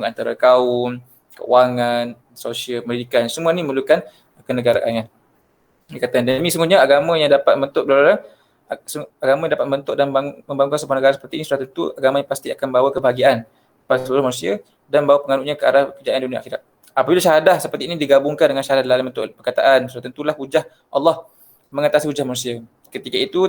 antara kaum, keuangan, sosial, pendidikan, semua ni memerlukan kenegaraan. Dia kata demi sungguhnya agama yang dapat membentuk agama yang dapat membentuk dan membangun sebuah negara seperti ini sudah tentu agama yang pasti akan bawa kebahagiaan pada seluruh manusia dan bawa pengaruhnya ke arah kejayaan dunia akhirat. Apabila syahadah seperti ini digabungkan dengan syahadah dalam bentuk perkataan, sudah tentulah hujah Allah mengatasi hujah manusia. Ketika itu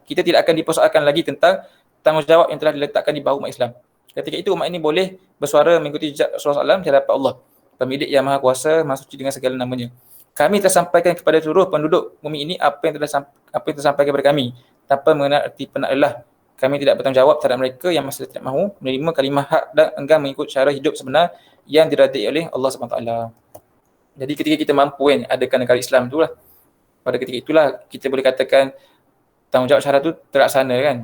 kita tidak akan dipersoalkan lagi tentang tanggungjawab yang telah diletakkan di bahu umat Islam. Ketika itu umat ini boleh bersuara mengikuti jejak Rasulullah SAW di hadapan Allah, pemilik yang maha kuasa, maha suci dengan segala namanya. Kami telah sampaikan kepada seluruh penduduk bumi ini apa yang telah disampaikan kepada kami tanpa mengenal erti penat lelah. Kami tidak bertanggungjawab terhadap mereka yang masih tidak mahu menerima kalimah hak dan enggan mengikut cara hidup sebenar yang diradai oleh Allah SWT. Jadi ketika kita mampu adakan negara Islam tu lah, pada ketika itulah kita boleh katakan tanggungjawab syahadah tu terlaksana kan.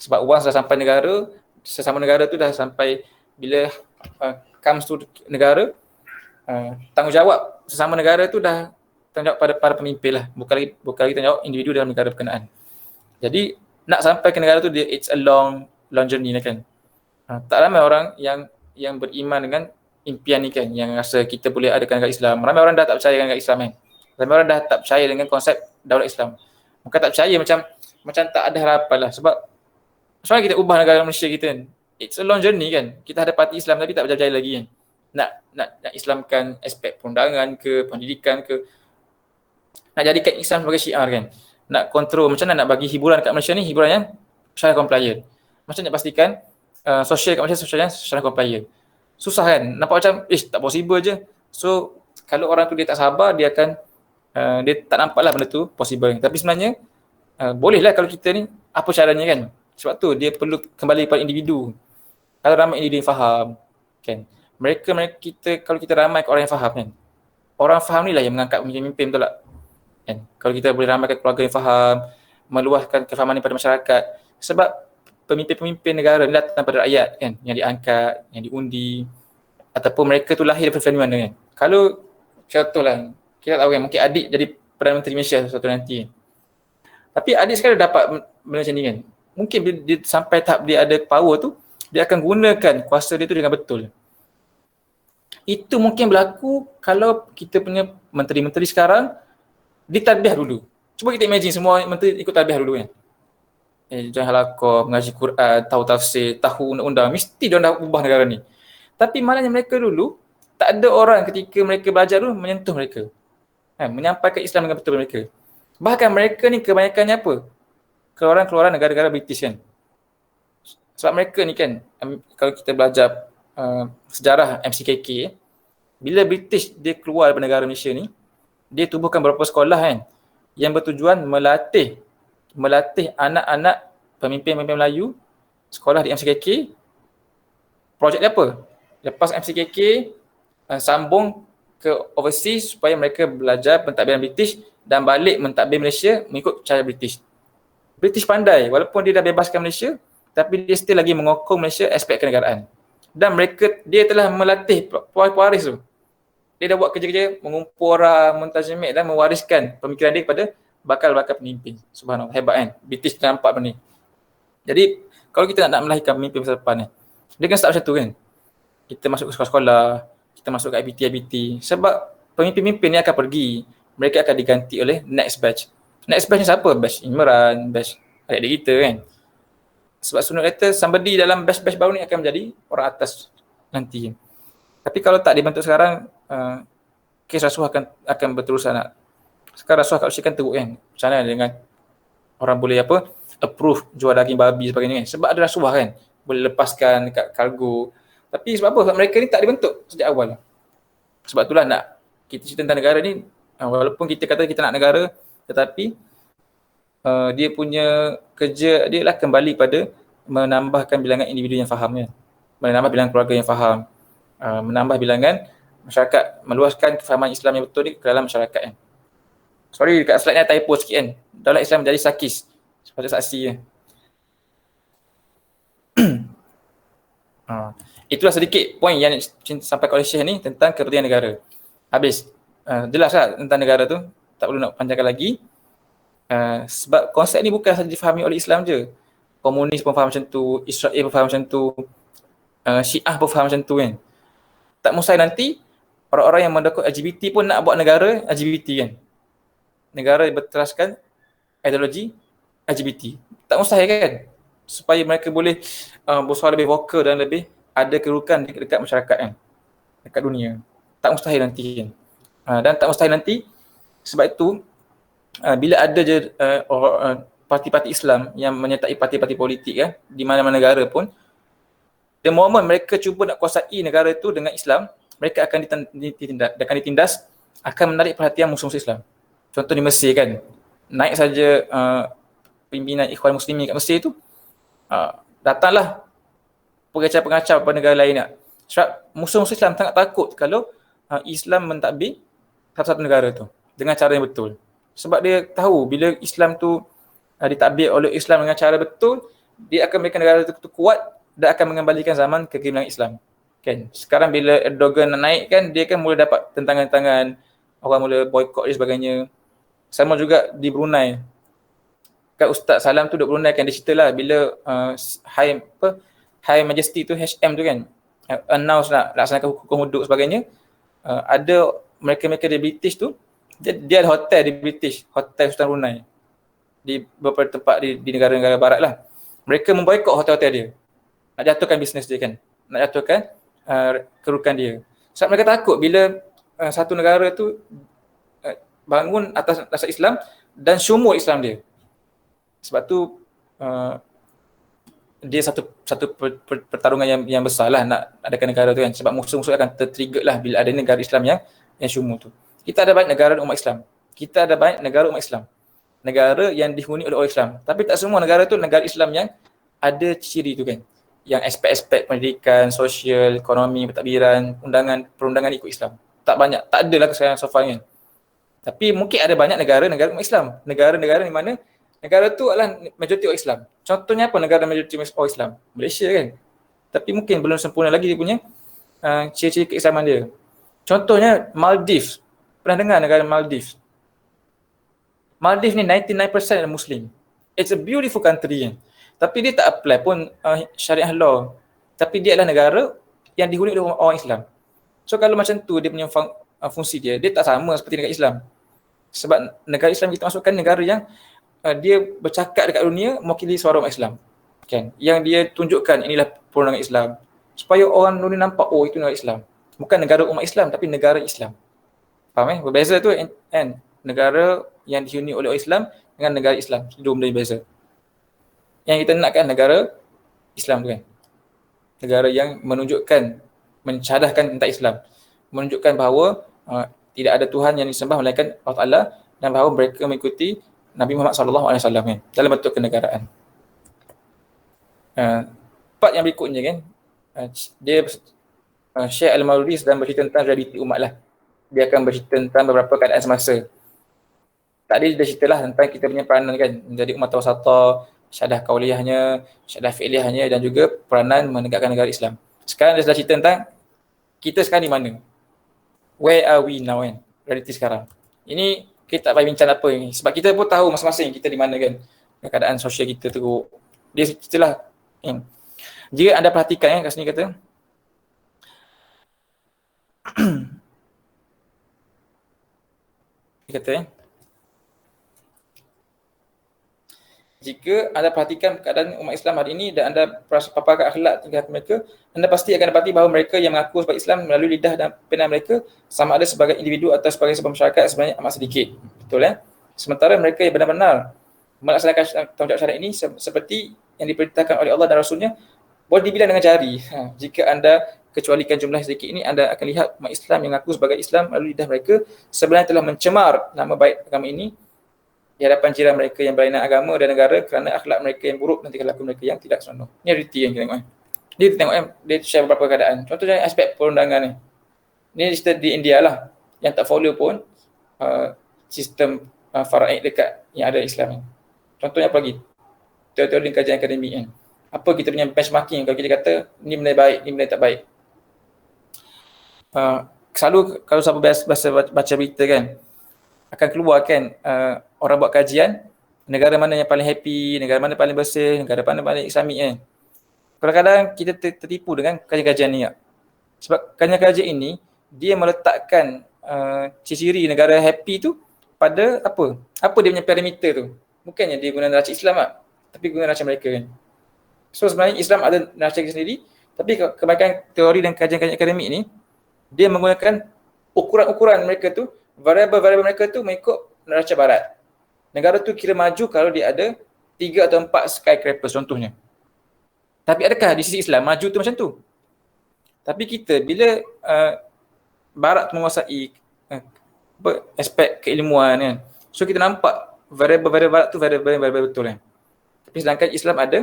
Sebab orang sudah sampai negara, sesama negara tu dah sampai bila comes to negara, tanggungjawab sesama negara tu dah tanggungjawab pada para pemimpin lah, bukan lagi tanggungjawab individu dalam negara berkenaan. Jadi nak sampai ke negara tu it's a long journey lah kan. Tak ramai orang yang beriman dengan impian ni kan, yang rasa kita boleh adakan negara Islam. Ramai orang dah tak percaya dengan negara Islam kan. Ramai orang dah tak percaya dengan konsep daulat Islam. Bukan tak percaya, macam tak ada harapan lah. Sebab macam mana kita ubah negara Malaysia kita kan? It's a long journey kan. Kita ada parti Islam tapi tak berjaya lagi kan. Nak Islamkan aspek perundangan ke, pendidikan ke. Nak jadikan Islam sebagai syiar kan. Nak kontrol, macam mana nak bagi hiburan kat Malaysia ni, hiburan yang syariah compliant. Macam nak pastikan sosial kat Malaysia sosial yang syariah compliant. Susah kan? Nampak macam, tak possible je. So, kalau orang tu dia tak sabar, dia akan dia tak nampak lah benda tu possible. Tapi sebenarnya boleh lah kalau kita ni, apa caranya kan. Sebab tu dia perlu kembali pada individu. Kalau ramai individu yang faham kan, mereka kita, kalau kita ramai orang yang faham kan, orang faham ni lah yang mengangkat pemimpin, betul tak kan? Kalau kita boleh ramaikan keluarga yang faham, meluaskan kefahaman pada masyarakat. Sebab pemimpin-pemimpin negara ni datang pada rakyat kan, yang diangkat, yang diundi, ataupun mereka tu lahir daripada family mana kan. Kalau contohlah, kita tahu kan, mungkin adik jadi Perdana Menteri Malaysia suatu nanti kan. Tapi adik sekarang dapat benda macam ni kan. Mungkin dia sampai tahap dia ada power tu, dia akan gunakan kuasa dia tu dengan betul. Itu mungkin berlaku kalau kita punya menteri-menteri sekarang ditadbih dulu. Cuba kita imagine semua menteri ikut tadbih dulu kan. Jangan halaqah, mengaji Quran, tahu tafsir, tahu undang-undang, mesti dia dah ubah negara ni. Tapi malangnya mereka dulu, tak ada orang ketika mereka belajar dulu menyentuh mereka. Menyampaikan Islam dengan betul mereka. Bahkan mereka ni kebanyakannya apa? Keluaran negara-negara British kan. Sebab mereka ni kan, kalau kita belajar sejarah MCKK, bila British dia keluar daripada negara Malaysia ni, dia tubuhkan beberapa sekolah kan, yang bertujuan melatih anak-anak pemimpin-pemimpin Melayu, sekolah di MCKK. Projek dia apa? Lepas MCKK, sambung ke overseas supaya mereka belajar pentadbiran British dan balik mentadbir Malaysia mengikut cara British. British pandai, walaupun dia dah bebaskan Malaysia, tapi dia still lagi mengokong Malaysia aspek kenegaraan. Dan dia telah melatih pewaris tu. Dia dah buat kerja-kerja mengumpul orang, mentajamik dan mewariskan pemikiran dia kepada bakal-bakal pemimpin. Subhanallah, hebat kan? British nampak benda ni. Jadi, kalau kita nak melahirkan pemimpin masa depan ni, dia kena start macam tu kan. Kita masuk ke sekolah-sekolah, kita masuk ke IBT. Sebab pemimpin-pemimpin ni akan pergi, mereka akan diganti oleh next batch. Next batch ni siapa? Batch Imran, batch adik-adik kita kan. Sebab sooner or later, somebody dalam batch-batch baru ni akan menjadi orang atas nanti. Tapi kalau tak dibentuk sekarang, kes rasuah akan berterusan. Sekarang rasuah kat Malaysia kan teruk kan. Macam mana dengan orang boleh approve jual daging babi sebagainya kan. Sebab ada rasuah kan. Boleh lepaskan dekat kargo. Tapi sebab apa? Sebab mereka ni tak dibentuk sejak awal. Sebab itulah nak kita cerita tentang negara ni, walaupun kita kata kita nak negara, tetapi dia punya kerja dia lah kembali pada menambahkan bilangan individu yang faham kan. Menambah bilangan keluarga yang faham. Menambah bilangan masyarakat, meluaskan kefahaman Islam yang betul ni ke dalam masyarakat kan. Sorry, dekat slide ni ada typo sikit kan. Daulat Islam menjadi sakis. Sepatutnya saksi je. Itulah sedikit poin yang sampaikan oleh Syekh ni tentang kepentingan negara. Habis. Jelas lah tentang negara tu. Tak perlu nak panjangkan lagi. Sebab konsep ni bukan sahaja difahami oleh Islam je. Komunis pun faham macam tu, Israel pun faham macam tu. Syiah pun faham macam tu kan. Tak mustahil nanti orang-orang yang mendukung LGBT pun nak buat negara LGBT kan. Negara yang berteraskan ideologi LGBT. Tak mustahil kan? Supaya mereka boleh bersuara lebih vokal dan lebih ada kedudukan dekat masyarakat kan. Dekat dunia. Tak mustahil nanti kan. Dan tak mustahil nanti sebab itu bila ada je parti-parti Islam yang menyertai parti-parti politik di mana-mana negara pun, the moment mereka cuba nak kuasai negara itu dengan Islam, mereka akan ditindas, akan menarik perhatian musuh-musuh Islam. Contoh di Mesir kan, naik saja pimpinan Ikhwan Muslimin kat Mesir tu, datanglah pengacau-pengacau pada negara lain nak. Sebab musuh-musuh Islam sangat takut kalau Islam mentadbir satu-satu negara tu dengan cara yang betul. Sebab dia tahu bila Islam tu ditadbir oleh Islam dengan cara betul, dia akan membuat negara tu kuat dan akan mengembalikan zaman kegemilangan Islam. Kan? Sekarang bila Erdogan naik kan, dia kan mula dapat tentangan-tentangan, orang mula boykot dan sebagainya. Sama juga di Brunei. Kan Ustaz Salam tu duduk Brunei kan, dia ceritalah bila High Majesty tu, HM tu kan, announce nak laksanakan hukum hudud sebagainya, ada mereka-mereka di British tu, dia ada hotel di British, Hotel Sultan Brunei, di beberapa tempat di negara-negara barat lah. Mereka memboikot hotel-hotel dia, nak jatuhkan bisnes dia kan, nak jatuhkan kedudukan dia. Sebab mereka takut bila satu negara tu bangun atas dasar Islam dan syumur Islam dia. Sebab tu dia satu pertarungan yang besar lah nak adakan negara tu kan. Sebab musuh-musuh akan tertrigger lah bila ada negara Islam yang syumur tu. Kita ada banyak negara umat Islam. Kita ada banyak negara umat Islam. Negara yang dihuni oleh orang Islam. Tapi tak semua negara tu negara Islam yang ada ciri tu kan. Yang aspek-aspek pendidikan, sosial, ekonomi, pentadbiran, perundangan ikut Islam. Tak banyak. Tak adalah sekarang so far kan. Tapi mungkin ada banyak negara-negara umat Islam. Negara-negara di mana negara tu adalah majoriti orang Islam. Contohnya apa negara majoriti orang Islam? Malaysia kan. Tapi mungkin belum sempurna lagi dia punya ciri-ciri keislaman dia. Contohnya Maldives. Pernah dengar negara Maldives? Maldives ni 99% Muslim. It's a beautiful country kan. Tapi dia tak apply pun syariah law. Tapi dia adalah negara yang dihuni oleh orang Islam. So kalau macam tu dia punya fungsi dia tak sama seperti negara Islam. Sebab negara Islam kita masukkan negara yang dia bercakap dekat dunia mewakili suara umat Islam. Kan? Yang dia tunjukkan inilah perundangan Islam. Supaya orang dunia nampak, oh itu negara Islam. Bukan negara umat Islam tapi negara Islam. Faham Berbeza tu kan? Negara yang dihuni oleh orang Islam dengan negara Islam. Dua benda berbeza. Yang kita nakkan negara Islam tu kan. Negara yang menunjukkan, mencadahkan tentang Islam. Menunjukkan bahawa tidak ada Tuhan yang disembah melainkan Allah Ta'ala dan bahawa mereka mengikuti Nabi Muhammad SAW kan, dalam bentuk kenegaraan. Part yang berikutnya kan, dia Syekh Al-Mawardi sedang bercerita tentang realiti umat lah. Dia akan bercerita tentang beberapa keadaan semasa. Tadi dia ceritalah tentang kita punya peranan kan, menjadi umat wasata, syahadah kauliyahnya, syahadah fi'liyahnya dan juga peranan menegakkan negara Islam. Sekarang dia sudah cerita tentang kita sekarang di mana. Where are we now kan, realiti sekarang. Ini kita tak payah bincang apa ni. Sebab kita pun tahu masing-masing kita di mana kan. Keadaan sosial kita teruk. Dia ceritalah. Jika anda perhatikan kat sini kata. Dia kata jika anda perhatikan keadaan umat Islam hari ini dan anda paparkan akhlak tingkah mereka, anda pasti akan dapati bahawa mereka yang mengaku sebagai Islam melalui lidah dan pena mereka sama ada sebagai individu atau sebagai sebuah masyarakat sebenarnya amat sedikit. Betul ya? Sementara mereka yang benar-benar melaksanakan tanggungjawab syariat ini seperti yang diperintahkan oleh Allah dan Rasulnya boleh dibilang dengan jari. Jika anda kecualikan jumlah sedikit ini, anda akan lihat umat Islam yang mengaku sebagai Islam melalui lidah mereka sebenarnya telah mencemar nama baik agama ini di hadapan jiran mereka yang berlainan agama dan negara kerana akhlak mereka yang buruk dan tingkah laku mereka yang tidak senonoh. Ini realiti yang kita tengok. Dia tengok dia share beberapa keadaan. Contohnya aspek perundangan ni. Ini cerita di India lah. Yang tak follow pun sistem faraid dekat yang ada Islam ni. Contohnya apa lagi? Teori-teori kajian akademik kan. Apa kita punya benchmarking kalau kita kata ni benda baik, ni benda tak baik. Selalu kalau siapa biasa baca berita kan, akan keluar kan orang buat kajian negara mana yang paling happy, negara mana paling bersih, negara mana paling Islamik kan. kadang-kadang kita tertipu dengan kajian-kajian ni. Sebab kajian-kajian ini dia meletakkan ciri-ciri negara happy tu pada apa? Apa dia punya parameter tu? Bukannya dia guna neraca Islam tapi guna neraca mereka kan. So sebenarnya Islam ada neraca sendiri, tapi kebanyakan teori dan kajian-kajian akademik ni dia menggunakan ukuran-ukuran mereka tu, variabel-variabel mereka tu mengikut neraca barat. Negara tu kira maju kalau dia ada 3 atau 4 skyscrapers contohnya. Tapi adakah di sisi Islam maju tu macam tu? Tapi kita bila barat tu menguasai aspek keilmuan kan, so kita nampak variabel-variabel barat tu variabel betul kan. Tapi sedangkan Islam ada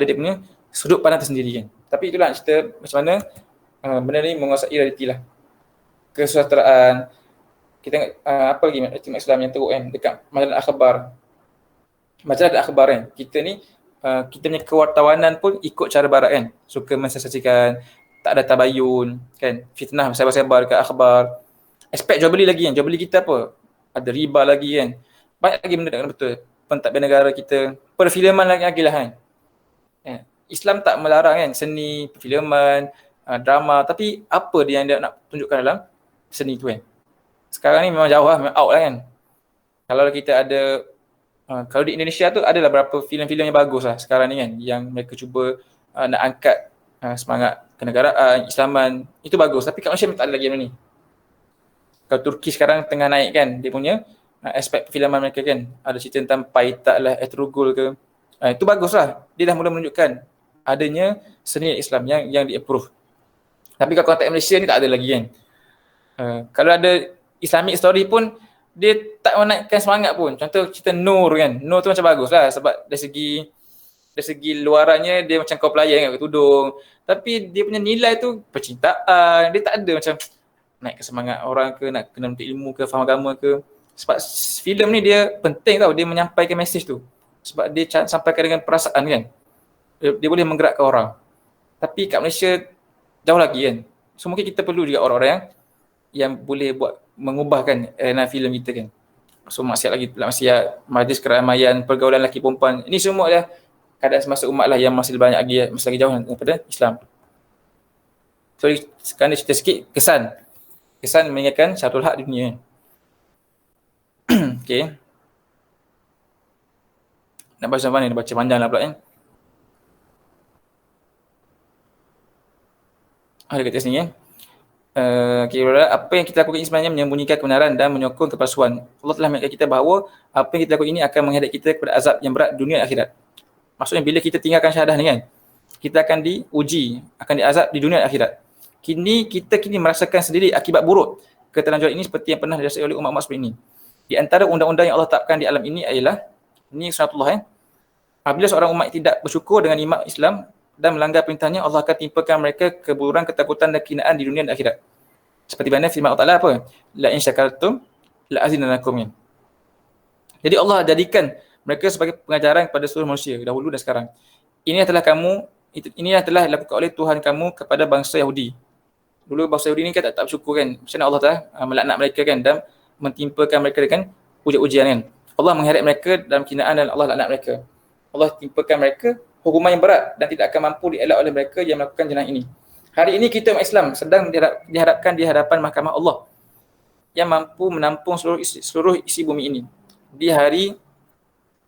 dia punya sudut pandang tersendiri kan. Tapi itulah cerita macam mana benda ni menguasai realiti lah. Kesejahteraan, kita apa lagi maklumat Islam yang teruk kan dekat majalah akhbar. Majalah akhbar kan, kita ni kita punya kewartawanan pun ikut cara barat kan. Suka mensensasikan, tak ada tabayun kan, fitnah sebar-sebar dekat akhbar. Aspek jual beli lagi kan, jual beli kita apa? Ada riba lagi kan. Banyak lagi benda tak kena betul. Pentadbiran negara kita, perfilman lagi lah kan. Islam tak melarang kan seni, perfilman, drama, tapi apa dia yang dia nak tunjukkan dalam seni tu kan. Sekarang ni memang jauh lah, memang out lah kan. Kalau kita ada, kalau di Indonesia tu adalah beberapa filem-filem yang bagus lah sekarang ni kan, yang mereka cuba nak angkat semangat kenegaraan, Islaman, itu bagus. Tapi kat Malaysia tak ada lagi benda ni. Kalau Turki sekarang tengah naik kan, dia punya aspek perfilman mereka kan, ada cerita tentang Paitak lah, Ertugrul ke, itu bagus lah. Dia dah mula menunjukkan adanya seni Islam yang di-approve. Tapi kalau konteks Malaysia ni tak ada lagi kan. Kalau ada Islamic story pun dia tak menaikkan semangat pun. Contoh cerita Nur kan. Nur tu macam bagus lah sebab dari segi luarannya dia macam kaum pelayan kan, tudung. Tapi dia punya nilai tu percintaan. Dia tak ada macam naikkan semangat orang ke, nak kena menuntut ilmu ke, faham agama ke. Sebab filem ni dia penting tau, dia menyampaikan mesej tu. Sebab dia sampaikan dengan perasaan kan. Dia boleh menggerakkan orang. Tapi kat Malaysia jauh lagi kan. So mungkin kita perlu juga orang-orang yang boleh mengubahkan arena filem kita kan. So maksiat lagi, maksiat, majlis keramaian, pergaulan lelaki perempuan. Ini semua adalah keadaan semasa umat lah yang masih banyak lagi, masih lagi jauh daripada Islam. So sekarang dia cerita sikit kesan mengingatkan Syahrul Haq di dunia kan. Okay. Nak baca mana? Nak baca panjang lah pula kan. Ada kat sini kan. Okay, apa yang kita lakukan ini sebenarnya menyembunyikan kebenaran dan menyokong kepalsuan. Allah telah mengingatkan kita bahawa apa yang kita lakukan ini akan menghadap kita kepada azab yang berat dunia dan akhirat. Maksudnya bila kita tinggalkan syahadah ni kan, kita akan diuji, akan diazab di dunia dan akhirat. Kita merasakan sendiri akibat buruk keterlanjuran ini seperti yang pernah dirasakan oleh umat-umat sebelum ini. Di antara undang-undang yang Allah tetapkan di alam ini ialah, ini sunatullah kan, apabila seorang umat tidak bersyukur dengan nikmat Islam dan melanggar perintahnya, Allah akan timpakan mereka keburukan, ketakutan dan kinaan di dunia dan akhirat. Seperti mana firman Allah Ta'ala apa? La in syakartum la azinanakum. Jadi Allah jadikan mereka sebagai pengajaran kepada seluruh manusia dahulu dan sekarang. Ini telah dilakukan oleh Tuhan kamu kepada bangsa Yahudi. Dulu bangsa Yahudi ni kan tak bersyukur kan. Macam mana Allah Ta'ala melaknat mereka kan dan mentimpakan mereka dengan ujian-ujian kan. Allah mengheret mereka dalam kinaan dan Allah laknat mereka. Allah timpakan mereka hukuman yang berat dan tidak akan mampu dielak oleh mereka yang melakukan jenayah ini. Hari ini kita umat Islam sedang dihadapkan di hadapan mahkamah Allah yang mampu menampung seluruh isi bumi ini. Di hari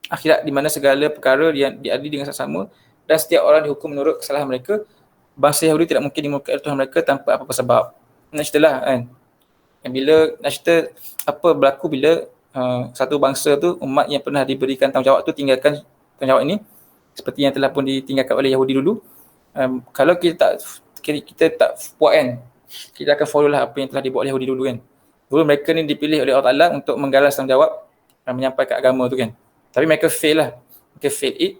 akhirat di mana segala perkara yang diadili dengan sama dan setiap orang dihukum menurut kesalahan mereka, bangsa Yahudi tidak mungkin dimurkai oleh Tuhan mereka tanpa apa-apa sebab. Nak ceritalah kan. Nak cerita apa berlaku bila satu bangsa tu, umat yang pernah diberikan tanggungjawab tu tinggalkan tanggungjawab ini seperti yang telah pun ditinggalkan oleh Yahudi dulu. Kalau kita tak puas kan, kita akan follow lah apa yang telah dibuat oleh Yahudi dulu kan. Dulu mereka ni dipilih oleh Allah Ta'ala untuk menggalas tanggungjawab dan menyampaikan agama tu kan. Tapi mereka fail lah. Mereka fail it.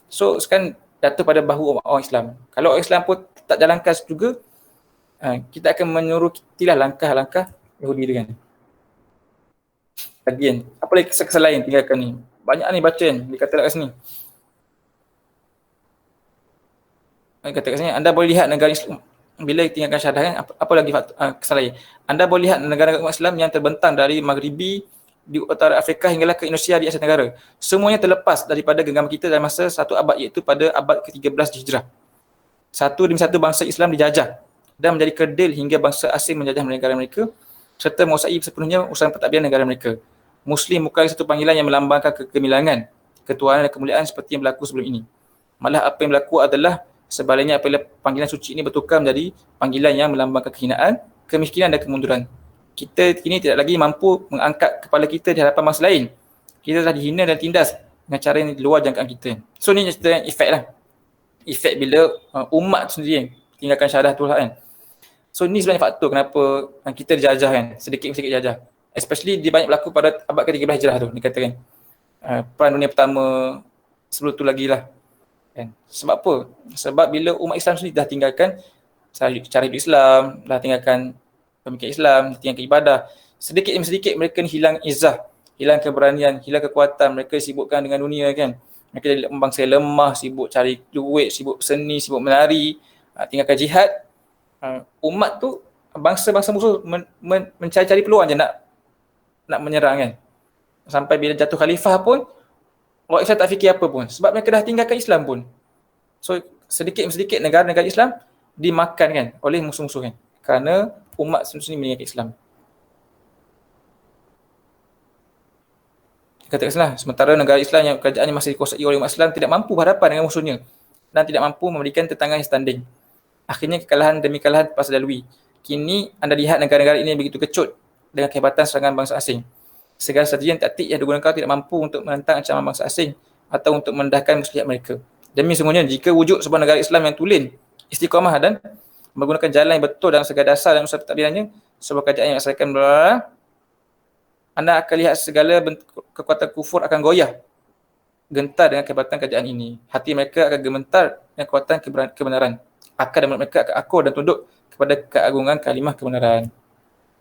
So sekarang jatuh pada bahu orang Islam. Kalau orang Islam pun tak jalankan juga, kita akan menyurutilah langkah-langkah Yahudi tu kan. Lagi kan, apa lagi kesalahan lain tinggalkan ni. Banyak ni baca kan, dia kata kat sini. Dia kata kat sini, anda boleh lihat negara Islam bila tinggalkan syahadah kan, apa lagi kesalahan. Anda boleh lihat negara umat Islam yang terbentang dari Maghribi di utara Afrika hinggalah ke Indonesia di Asia Tenggara. Semuanya terlepas daripada genggaman kita dalam masa satu abad, iaitu pada abad ke-13 Hijrah. Satu demi satu bangsa Islam dijajah dan menjadi kerdil hingga bangsa asing menjajah negara mereka serta menguasai sepenuhnya urusan pentadbiran negara mereka. Muslim bukan satu panggilan yang melambangkan kegemilangan, ketuhanan dan kemuliaan seperti yang berlaku sebelum ini. Malah apa yang berlaku adalah sebaliknya, apabila panggilan suci ini bertukar menjadi panggilan yang melambangkan kehinaan, kemiskinan dan kemunduran. Kita kini tidak lagi mampu mengangkat kepala kita di hadapan bangsa lain. Kita telah dihina dan tindas dengan cara yang di luar jangkaan kita. So ni cerita efek lah. Efek bila umat sendiri yang tinggalkan syahadah Tuhan kan. So ni sebenarnya faktor kenapa kita dijajah kan, sedikit-sedikit dijajah. Especially dia banyak berlaku pada abad ke-13 Hijrah tu, dikatakan. Perang dunia pertama, sebelum tu lagi lah. Kan? Sebab apa? Sebab bila umat Islam sendiri dah tinggalkan cara hidup Islam, dah tinggalkan pemikiran Islam, tinggalkan ibadah, sedikit demi sedikit mereka ni hilang izzah, hilang keberanian, hilang kekuatan, mereka disibukkan dengan dunia kan. Mereka jadi bangsa yang lemah, sibuk cari duit, sibuk seni, sibuk menari, tinggalkan jihad. Umat tu, bangsa-bangsa musuh mencari-cari peluang je nak menyerang kan. Sampai bila jatuh khalifah pun, orang Islam tak fikir apa pun. Sebab mereka dah tinggalkan Islam pun. So sedikit demi sedikit negara-negara Islam dimakan kan oleh musuh-musuh kan. Kerana umat sendiri meninggalkan Islam. Katakanlah, sementara negara Islam yang kerajaannya masih dikuasai oleh umat Islam tidak mampu berhadapan dengan musuhnya dan tidak mampu memberikan tentangan yang standing. Akhirnya kekalahan demi kekalahan terpaksa dilalui. Kini anda lihat negara-negara ini begitu kecut dengan kehebatan serangan bangsa asing. Segala strategi dan taktik yang digunakan tidak mampu untuk menentang ancaman bangsa asing atau untuk merendahkan muslihat mereka. Demi semuanya, jika wujud sebuah negara Islam yang tulen, istiqamah dan menggunakan jalan yang betul dalam segala dasar dan usaha pentadbirannya, sebuah kerajaan yang melaksanakan anda akan lihat segala kekuatan kufur akan goyah, gentar dengan kehebatan kerajaan ini. Hati mereka akan gemetar dengan kekuatan kebenaran. Akal dan mulut mereka akan akur dan tunduk kepada keagungan kalimah kebenaran.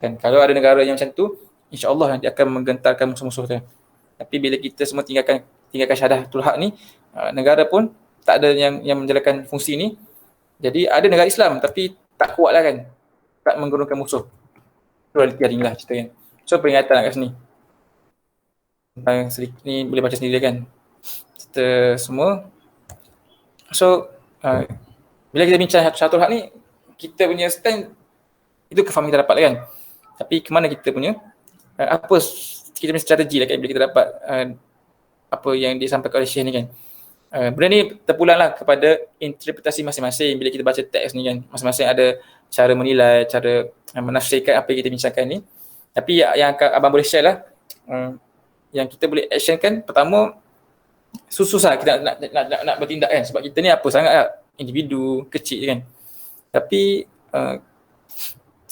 Dan kalau ada negara yang macam tu, InsyaAllah nanti akan menggentarkan musuh-musuh tu. Tapi bila kita semua tinggalkan syahadatul haq ni, negara pun tak ada yang menjalankan fungsi ni. Jadi ada negara Islam tapi tak kuat lah kan, tak menggunakan musuh. Realiti hari inilah cerita kan. So peringatan kat sini. Ni boleh baca sendiri kan, cerita semua. So bila kita bincang syahadatul haq ni, kita punya stand itu kefahaman kita dapat lah kan. Tapi ke mana kita punya apa kita punya strategi lah kan bila kita dapat apa yang disampaikan oleh Syekh ni kan. Benda ni terpulanglah kepada interpretasi masing-masing bila kita baca teks ni kan. Masing-masing ada cara menilai, cara menafsirkan apa yang kita bincangkan ni. Tapi yang abang boleh share lah, yang kita boleh actionkan, pertama susah kita nak bertindak kan. Sebab kita ni apa sangat lah, individu kecil kan. Tapi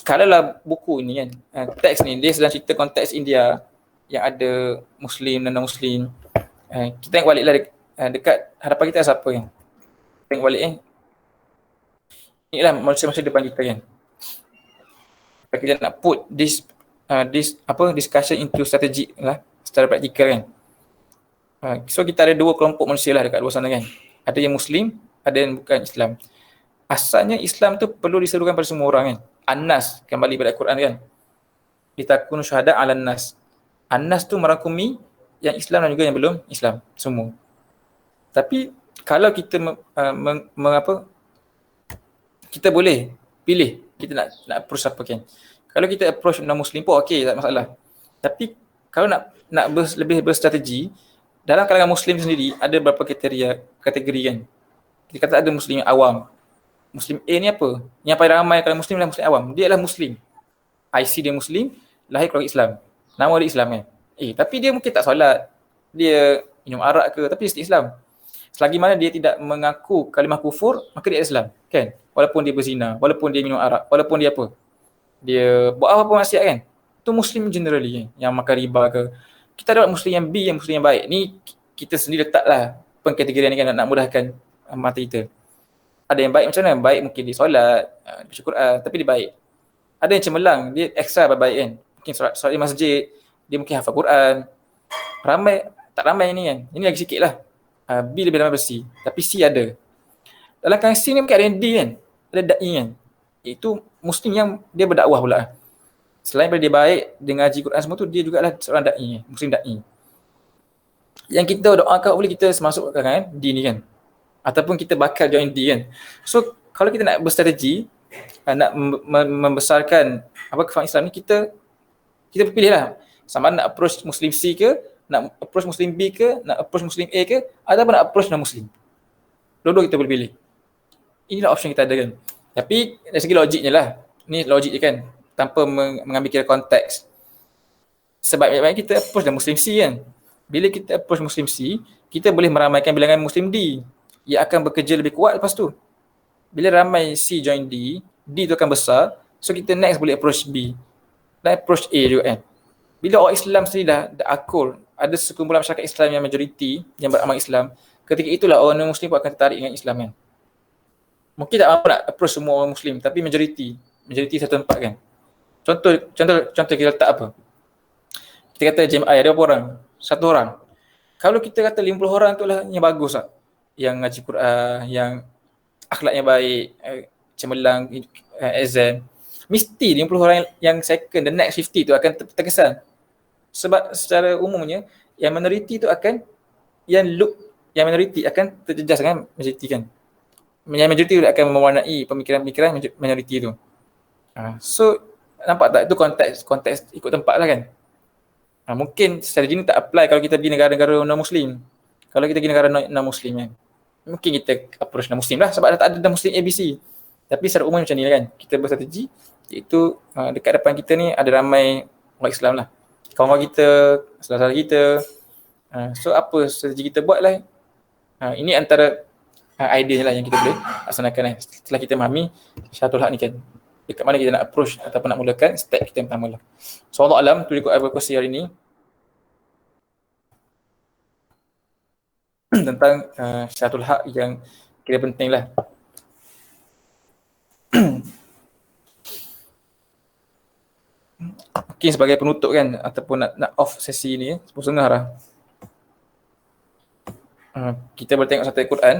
kalaulah buku ni kan, teks ni dia sedang cerita konteks India yang ada Muslim dan non-Muslim. Kita tengok balik lah dekat hadapan kita siapa kan. Tengok balik inilah manusia-manusia depan kita kan. Kita nak put this discussion into strategy lah, secara praktikal kan. So kita ada dua kelompok manusia lah dekat luar sana kan. Ada yang Muslim, ada yang bukan Islam. Asalnya Islam tu perlu diserukan pada semua orang kan. An-Nas, kembali pada Al-Quran kan. Litakunu syuhada 'alan nas. An-Nas tu merangkumi yang Islam dan juga yang belum Islam, semua. Tapi kalau kita kita boleh pilih kita nak approach apa kan. Kalau kita approach non-Muslim pun okey, tak masalah. Tapi kalau nak lebih berstrategi, dalam kalangan Muslim sendiri ada beberapa kategori kan. Kita kata ada Muslim yang awam. Muslim A ni apa? Yang paling ramai kalau Muslim adalah Muslim awam. Dia adalah Muslim. IC dia Muslim, lahir keluarga Islam. Nama dia Islam kan. Tapi dia mungkin tak solat. Dia minum arak ke, tapi dia Islam. Selagi mana dia tidak mengaku kalimah kufur, maka dia Islam. Kan? Walaupun dia berzina, walaupun dia minum arak, walaupun dia apa? Dia buat apa-apa maksiat kan? Itu Muslim generally kan. Yang makan riba ke. Kita ada Muslim yang B, yang Muslim yang baik. Ni kita sendiri letaklah pengkategorian ni kan nak mudahkan mata kita. Ada yang baik macam mana? Baik mungkin dia solat, baca Quran, tapi dia baik. Ada yang cemerlang, dia ekstra baik kan. Mungkin solat di masjid, dia mungkin hafal Quran. Tak ramai ni kan. Ini lagi sikit lah. B lebih ramai bersih. Tapi C ada. Dalam kalangan C ni mungkin ada yang D kan. Ada da'i kan. Itu Muslim yang dia berdakwah pula. Selain daripada dia baik, dia ngaji Quran semua tu, dia jugalah seorang da'i, Muslim da'i. Yang kita doakan boleh kita masukkan kan, D ni kan. Ataupun kita bakal join D kan. So, kalau kita nak berstrategi, nak membesarkan apa kefahaman Islam ni, kita pilih lah. Sama nak approach Muslim C ke, nak approach Muslim B ke, nak approach Muslim A ke, ataupun nak approach non-Muslim. Dua-dua kita boleh pilih. Inilah option kita ada kan. Tapi dari segi logiknya lah. Ni logik je kan. Tanpa mengambil kira konteks. Sebab baik-baik kita approach dan Muslim C kan. Bila kita approach Muslim C, kita boleh meramaikan bilangan Muslim D. Ia akan bekerja lebih kuat lepas tu. Bila ramai C join D, D tu akan besar. So kita next boleh approach B. Dan approach A juga kan. Bila orang Islam sendiri dah akur, ada sekumpulan masyarakat Islam yang majoriti, yang beramal Islam, ketika itulah orang non-Muslim pun akan tertarik dengan Islam kan. Mungkin tak mampu nak approach semua orang Muslim, tapi majoriti satu tempat kan. Contoh kita letak apa? Kita kata JMI ada berapa orang? 1 orang. Kalau kita kata 50 orang tu lah yang bagus lah. Yang ngaji Quran, yang akhlaknya baik, cemerlang, exam. Mesti 50 orang yang second, the next 50 tu akan terkesan. Sebab secara umumnya, yang minoriti tu akan, yang minoriti akan terjejas dengan majoriti kan. Yang majoriti tu akan mewarnai pemikiran-pemikiran minoriti tu. So, nampak tak? Itu konteks ikut tempat lah kan. Mungkin strategi ni tak apply kalau kita pergi negara-negara non-Muslim. Kalau kita pergi negara non-Muslim kan, mungkin kita approach non-Muslim lah sebab dah tak ada non-Muslim ABC. Tapi secara umum macam ni lah kan. Kita berstrategi, iaitu dekat depan kita ni ada ramai orang Islam lah. Kawan-kawan kita, saudara-saudara kita. So apa strategi kita buat lah. Ini antara idea lah yang kita boleh laksanakan lah. Setelah kita memahami syaratul haq ni kan. Dekat mana kita nak approach ataupun nak mulakan step kita yang pertama lah. So Allah Alam, tu ikut advokasi hari ni. Tentang syaratul haq yang kira penting lah. Mungkin sebagai penutup kan, ataupun nak off sesi ni, 10.30 lah. Kita boleh tengok satu ayat Quran.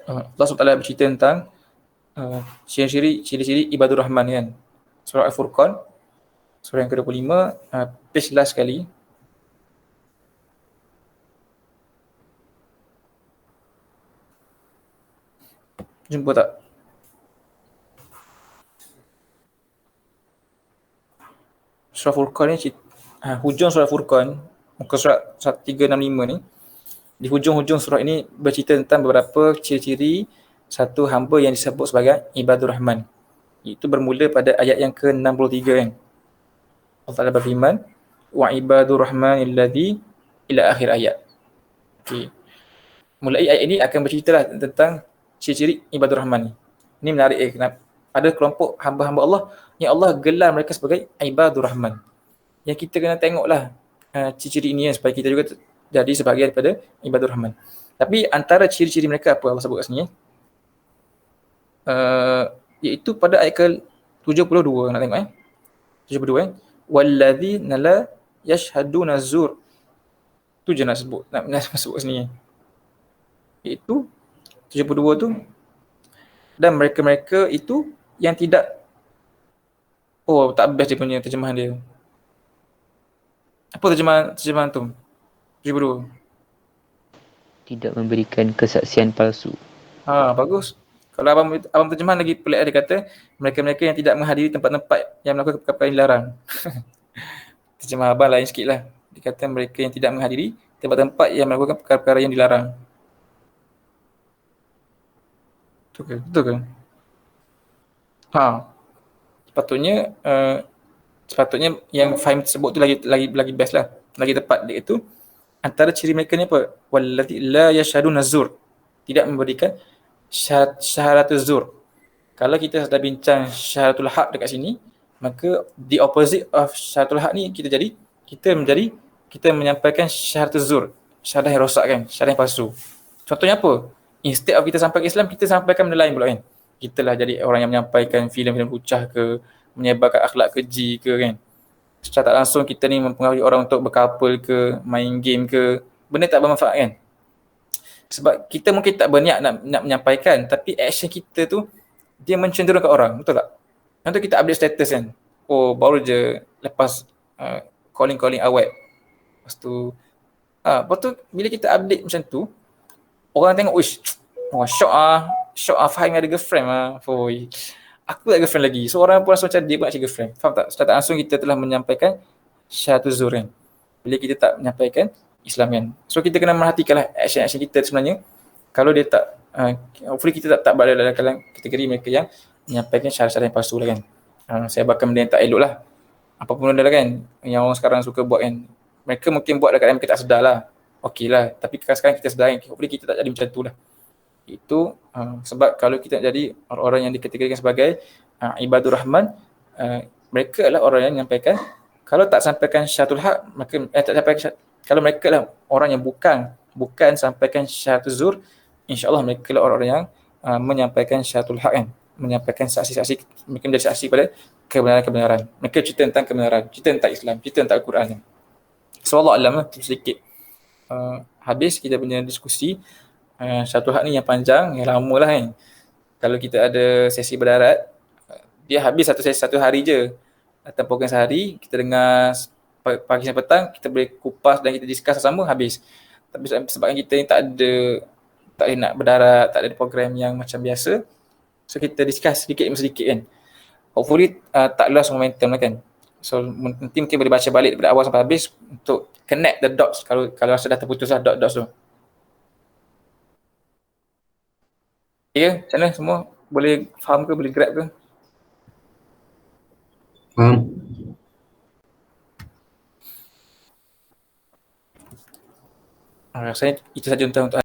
Allah SWT bercerita tentang ciri-ciri ibadur Rahman kan. Surah Al-Furqan, surah yang ke-25, page last sekali. Jumpa tak? Surah Furqan ni, hujung surah Furqan, muka surat 365 ni, di hujung-hujung surah ini bercerita tentang beberapa ciri-ciri satu hamba yang disebut sebagai ibadur Rahman. Itu bermula pada ayat yang ke-63 kan. Allah Ta'ala berfirman, wa ibadur Rahman alladhi ila akhir ayat. Okay. Mulai ayat ini akan bercerita lah tentang ciri-ciri ibadur Rahman ni. Ini menarik kenapa? Ada kelompok hamba-hamba Allah yang Allah gelar mereka sebagai ibadur Rahman. Yang kita kena tengoklah ciri-ciri ini supaya kita juga jadi sebahagian daripada ibadur Rahman. Tapi antara ciri-ciri mereka apa Allah sebut kat sini? Iaitu pada ayat ke-72 nak tengok 72 walladzina la yashhaduna zur. Tu je nak sebut, nak sebut kat sini. Iaitu 72 tu, dan mereka-mereka itu yang tidak, tak best dia punya terjemahan dia. Apa terjemahan tu? 72. Tidak memberikan kesaksian palsu. Bagus. Kalau abang terjemahan lagi pelik, dia kata mereka-mereka yang tidak menghadiri tempat-tempat yang melakukan perkara yang dilarang. Terjemahan abang lain sikit lah. Dia kata mereka yang tidak menghadiri tempat-tempat yang melakukan perkara-perkara yang dilarang. Betul ke? Sepatutnya yang faham tersebut tu lagi best lah. Lagi tepat dia itu. Antara ciri mereka ni apa? Wallati la yashhaduna zur. Tidak memberikan syahadatul zur. Kalau kita sudah bincang syahadatul haq dekat sini, maka the opposite of syahadatul haq ni kita menyampaikan syahadatul zur. Syahadah yang rosak kan, syahadah yang palsu. Contohnya apa? Instead of kita sampaikan Islam, kita sampaikan benda lain pula kan. Kita lah jadi orang yang menyampaikan filem-filem lucah ke, menyebarkan akhlak keji ke kan. Secara tak langsung kita ni mempengaruhi orang untuk berkapal ke, main game ke, benda tak bermanfaat kan. Sebab kita mungkin tak berniat nak menyampaikan, tapi action kita tu dia mencenderungkan orang, betul tak? Contoh kita update status kan. Oh, baru je lepas calling awet. Lepas tu bila kita update macam tu, orang tengok, wish, wah syok Fahim ada girlfriend Foi. Aku tak ada girlfriend lagi. So orang pun rasa macam dia pun nak cari girlfriend. Faham tak? Secara tak langsung kita telah menyampaikan syahatul zur kan. Bila kita tak menyampaikan Islam kan. So kita kena merhatikanlah action kita sebenarnya. Kalau dia tak hopefully kita tak berada dalam kategori mereka yang menyampaikan syahadat yang palsu lah kan. Saya bakal benda yang tak elok lah. Apa pun benda lah kan yang orang sekarang suka buat kan. Mereka mungkin buat dekat mereka tak sedar lah. Okey lah. Tapi sekarang kita sedar kan. Hopefully kita tak jadi macam tu lah. Itu sebab kalau kita jadi orang-orang yang dikategorikan sebagai ibadur rahman, mereka adalah orang yang menyampaikan. Kalau tak sampaikan syahatul haq, maka tak sampaikan, kalau mereka lah orang yang bukan sampaikan syahatul zur, insya-Allah mereka lah orang-orang yang menyampaikan syahatul haq kan, menyampaikan saksi-saksi, mereka menjadi saksi pada kebenaran. Mereka cerita tentang kebenaran, cerita tentang Islam, cerita tentang Al-Quran. So Allah alam lah, sedikit habis kita punya diskusi. Syahatul haq ni yang panjang, yang lama lah kan. Kalau kita ada sesi berdarat, dia habis satu hari je. Atau program sehari, kita dengar pagi sampai petang, kita boleh kupas dan kita discuss sama, habis. Tapi sebabkan kita ni tak ada nak berdarat, tak ada program yang macam biasa, so kita discuss sedikit demi sedikit kan. Hopefully tak lost momentum lah kan. So nanti mungkin boleh baca balik daripada awal sampai habis untuk connect the dots kalau rasa dah terputus lah dots tu. Ya, macam mana semua? Boleh faham ke? Boleh grab ke? Faham. Rasanya itu saja untuk